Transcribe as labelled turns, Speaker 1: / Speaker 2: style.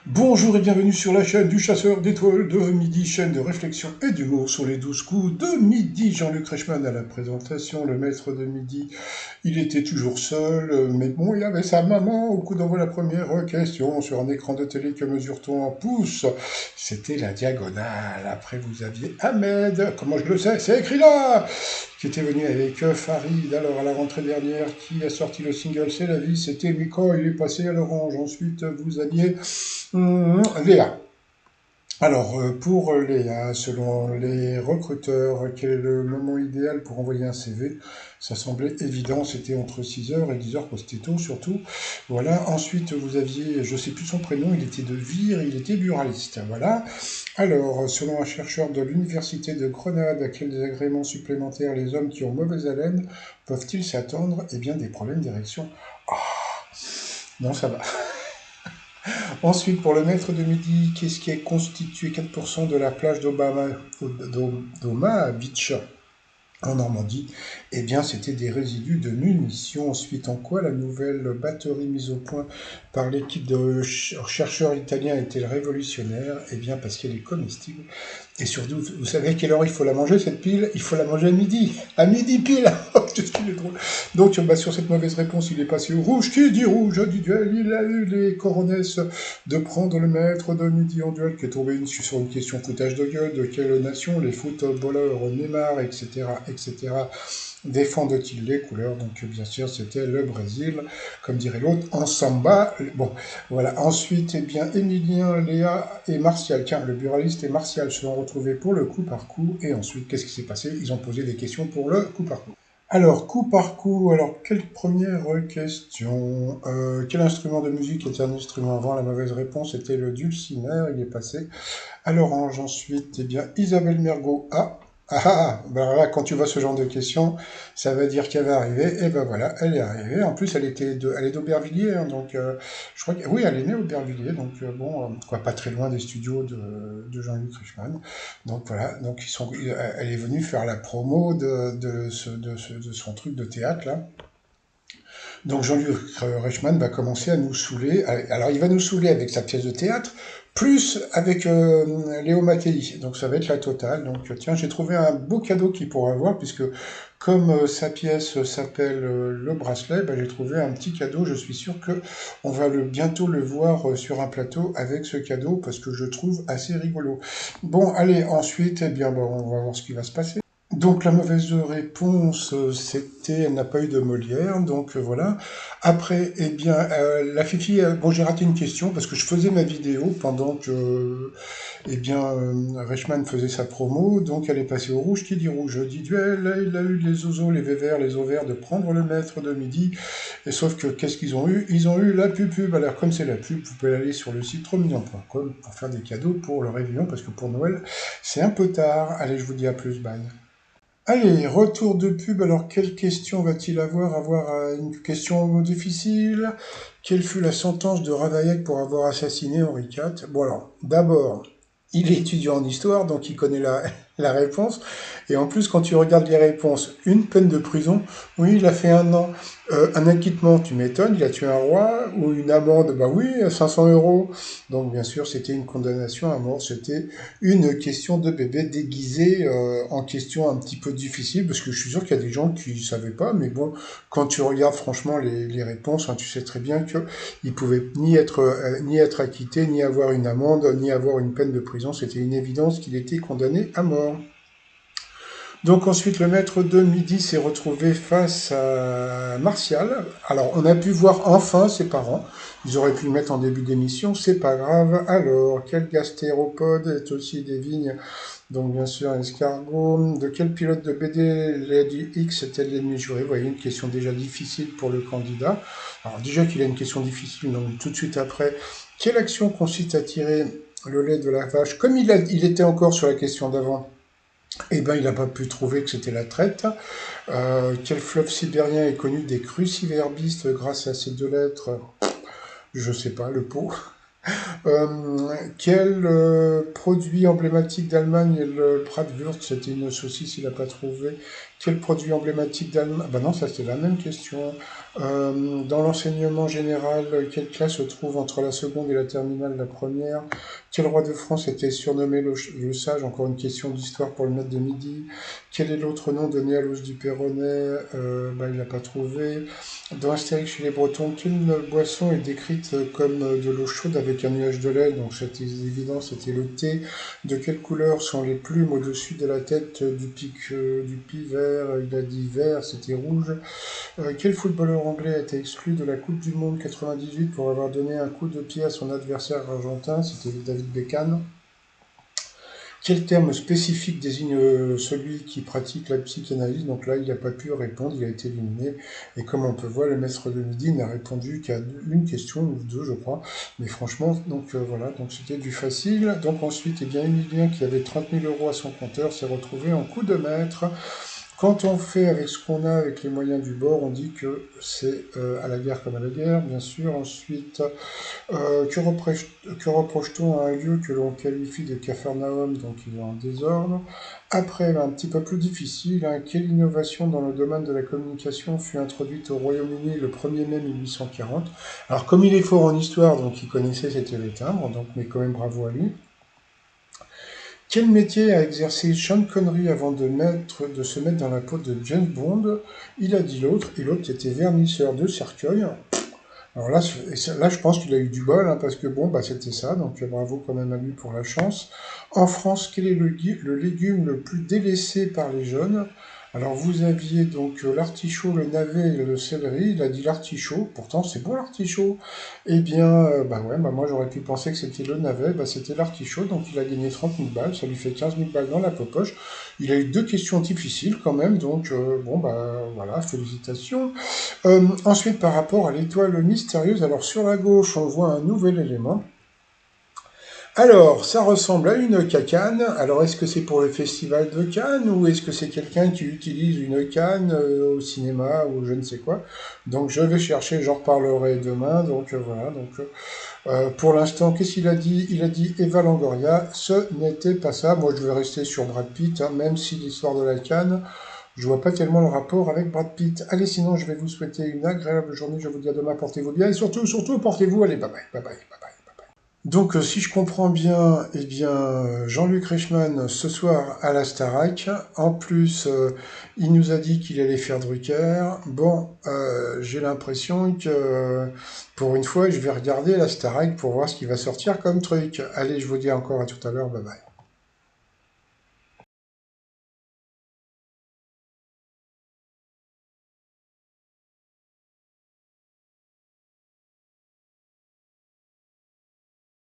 Speaker 1: Bonjour et bienvenue sur la chaîne du chasseur d'étoiles de midi, chaîne de réflexion et d'humour sur les 12 coups de midi. Jean-Luc Reichmann à la présentation, le maître de midi. Il était toujours seul, mais bon, il avait sa maman au coup d'envoi la première question sur un écran de télé. Que mesure-t-on en pouces? C'était la diagonale. Après, vous aviez Ahmed, comment je le sais, c'est écrit là, qui était venu avec Farid. Alors, à la rentrée dernière, qui a sorti le single C'est la vie, c'était Miko, il est passé à l'orange. Ensuite, vous aviez Léa. Alors, pour Léa, selon les recruteurs, quel est le moment idéal pour envoyer un CV? Ça semblait évident, c'était entre 6 heures et 10 heures, parce que c'était tôt surtout. Voilà, ensuite vous aviez, je ne sais plus son prénom, il était de Vire, il était buraliste. Voilà. Alors, selon un chercheur de l'université de Grenade, à quels désagréments supplémentaires les hommes qui ont mauvaise haleine peuvent-ils s'attendre? Eh bien, des problèmes d'érection. Ah, non, ça va. Ensuite, pour le maître de midi, qu'est-ce qui est constitué 4% de la plage d'Omaha Beach en Normandie? Eh bien, c'était des résidus de munitions. Ensuite, en quoi la nouvelle batterie mise au point par l'équipe de chercheurs italiens est-elle révolutionnaire? Eh bien, parce qu'elle est comestible. Et surtout, vous savez à quelle heure il faut la manger, cette pile? Il faut la manger à midi. À midi pile. Qu'est-ce qu'il est drôle. Donc, sur cette mauvaise réponse, il est passé au rouge. Qui dit rouge dit duel. Il a eu les coronesses de prendre le maître de midi en duel, qui est tombé sur une question foutage de gueule. De quelle nation les footballeurs Neymar, etc., etc., défendent-ils les couleurs? Donc, bien sûr, c'était le Brésil, comme dirait l'autre, en samba. Bon, voilà. Ensuite, eh bien, Emilien, Léa et Martial. Tiens, le buraliste et Martial se sont retrouvés pour le coup par coup. Et ensuite, qu'est-ce qui s'est passé? Ils ont posé des questions pour le coup par coup. Alors, coup par coup, alors, quelle première question? Quel instrument de musique était un instrument avant? La mauvaise réponse était le dulcimer, il est passé à l'orange. Ensuite, eh bien, Isabelle Mergot A. Ben là, quand tu vois ce genre de questions, ça veut dire qu'elle va arriver. Et ben voilà, elle est arrivée. En plus, elle est d'Aubervilliers, hein, donc je crois que oui, elle est née à Aubervilliers, donc bon, quoi, pas très loin des studios de Jean-Luc Reichmann. Donc voilà, donc elle est venue faire la promo de son truc de théâtre là. Donc Jean-Luc Reichmann va commencer à nous saouler. Alors il va nous saouler avec sa pièce de théâtre, plus avec Léo Mattei. Donc ça va être la totale. Donc tiens, j'ai trouvé un beau cadeau qu'il pourra avoir, puisque comme sa pièce s'appelle Le Bracelet, ben, j'ai trouvé un petit cadeau. Je suis sûr que on va bientôt le voir sur un plateau avec ce cadeau, parce que je trouve assez rigolo. Bon, allez, ensuite, eh bien, ben, on va voir ce qui va se passer. Donc la mauvaise réponse, c'était elle n'a pas eu de Molière, donc voilà. Après, eh bien, la Fifi, bon, j'ai raté une question parce que je faisais ma vidéo pendant que, eh bien, Reichmann faisait sa promo, donc elle est passée au rouge. Qui dit rouge dit duel. Il a eu les oiseaux, les vévères, les ovaires de prendre le maître de midi. Et sauf que qu'est-ce qu'ils ont eu? Ils ont eu la pub. Alors comme c'est la pub, vous pouvez aller sur le site trosmignon.com pour faire des cadeaux pour le réveillon, parce que pour Noël, c'est un peu tard. Allez, je vous dis à plus, bye. Allez, retour de pub. Alors, quelle question va-t-il avoir? Une question difficile. Quelle fut la sentence de Ravaillac pour avoir assassiné Henri IV? Bon, alors, d'abord, il est étudiant en histoire, donc il connaît la réponse. Et en plus, quand tu regardes les réponses, une peine de prison, oui, il a fait 1 an. Un acquittement, tu m'étonnes, il a tué un roi, ou une amende, bah oui, 500 euros. Donc, bien sûr, c'était une condamnation à mort, c'était une question de bébé déguisée en question un petit peu difficile, parce que je suis sûr qu'il y a des gens qui ne savaient pas, mais bon, quand tu regardes franchement les réponses, hein, tu sais très bien qu'il ne pouvait ni être acquitté, ni avoir une amende, ni avoir une peine de prison. C'était une évidence qu'il était condamné à mort. Donc ensuite, le maître de midi s'est retrouvé face à Martial. Alors, on a pu voir enfin ses parents. Ils auraient pu le mettre en début d'émission, c'est pas grave. Alors, quel gastéropode est aussi des vignes? Donc, bien sûr, escargot. De quel pilote de BD Lady X est-elle l'ennemi juré? Vous voyez, une question déjà difficile pour le candidat. Alors, déjà qu'il a une question difficile, donc tout de suite après, quelle action consiste à tirer le lait de la vache? Comme il était encore sur la question d'avant, eh ben, il n'a pas pu trouver que c'était la traite. Quel fleuve sibérien est connu des cruciverbistes grâce à ces 2 lettres? Je sais pas, le pot. Quel produit emblématique d'Allemagne est le Bratwurst? C'était une saucisse, il n'a pas trouvé. Quel produit emblématique d'Allemagne? Ben non, ça c'est la même question. Dans l'enseignement général, quelle classe se trouve entre la seconde et la terminale, la première? Quel roi de France était surnommé le Sage? Encore une question d'histoire pour le maître de midi. Quel est l'autre nom donné à l'os du Perronnet? Ben, il n'a pas trouvé. Dans Astérix chez les Bretons, quelle boisson est décrite comme de l'eau chaude avec un nuage de lait? Donc c'était évident, c'était le thé. De quelle couleur sont les plumes au-dessus de la tête du pivert? Il a dit vert, c'était rouge. Quel footballeur anglais a été exclu de la Coupe du Monde 98 pour avoir donné un coup de pied à son adversaire argentin? C'était David Beckham. Quel terme spécifique désigne celui qui pratique la psychanalyse? Donc là, il n'a pas pu répondre, il a été éliminé. Et comme on peut voir, le maître de midi n'a répondu qu'à une question, ou deux, je crois. Mais franchement, donc voilà, donc c'était du facile. Donc ensuite, eh bien, Emilien, qui avait 30 000 euros à son compteur, s'est retrouvé en coup de maître. Quand on fait avec ce qu'on a, avec les moyens du bord, on dit que c'est à la guerre comme à la guerre, bien sûr. Ensuite, que reproche-t-on à un lieu que l'on qualifie de Capharnaüm, donc il est en désordre? Après, un petit peu plus difficile, hein, quelle innovation dans le domaine de la communication fut introduite au Royaume-Uni le 1er mai 1840? Alors, comme il est fort en histoire, donc il connaissait c'était les timbres, donc, mais quand même bravo à lui. Quel métier a exercé Sean Connery avant de se mettre dans la peau de James Bond? Il a dit l'autre, et l'autre était vernisseur de cercueil. Alors là, là je pense qu'il a eu du bol, hein, parce que bon, bah, c'était ça, donc bravo quand même à lui pour la chance. En France, quel est le légume le plus délaissé par les jeunes? Alors vous aviez donc l'artichaut, le navet et le céleri, il a dit l'artichaut, pourtant c'est bon l'artichaut. Eh bien, bah ouais, bah moi j'aurais pu penser que c'était le navet, bah c'était l'artichaut, donc il a gagné 30 000 balles, ça lui fait 15 000 balles dans la poche. Il a eu deux questions difficiles quand même, donc bon bah voilà, félicitations. Ensuite, par rapport à l'étoile mystérieuse, alors sur la gauche, on voit un nouvel élément. Alors, ça ressemble à une cacane. Alors, est-ce que c'est pour le festival de Cannes ou est-ce que c'est quelqu'un qui utilise une canne au cinéma ou je ne sais quoi? Donc, je vais chercher, j'en reparlerai demain. Donc, voilà. Donc, pour l'instant, qu'est-ce qu'il a dit? Il a dit Eva Longoria. Ce n'était pas ça. Moi, je vais rester sur Brad Pitt, hein, même si l'histoire de la canne, je vois pas tellement le rapport avec Brad Pitt. Allez, sinon, je vais vous souhaiter une agréable journée. Je vous dis à demain. Portez-vous bien et surtout, surtout, portez-vous. Allez, bye bye, bye bye, bye bye. Donc, si je comprends bien, eh bien, Jean-Luc Reichmann, ce soir à la Starac. En plus, il nous a dit qu'il allait faire Drucker. Bon, j'ai l'impression que, pour une fois, je vais regarder la Starac pour voir ce qui va sortir comme truc. Allez, je vous dis encore à tout à l'heure. Bye bye.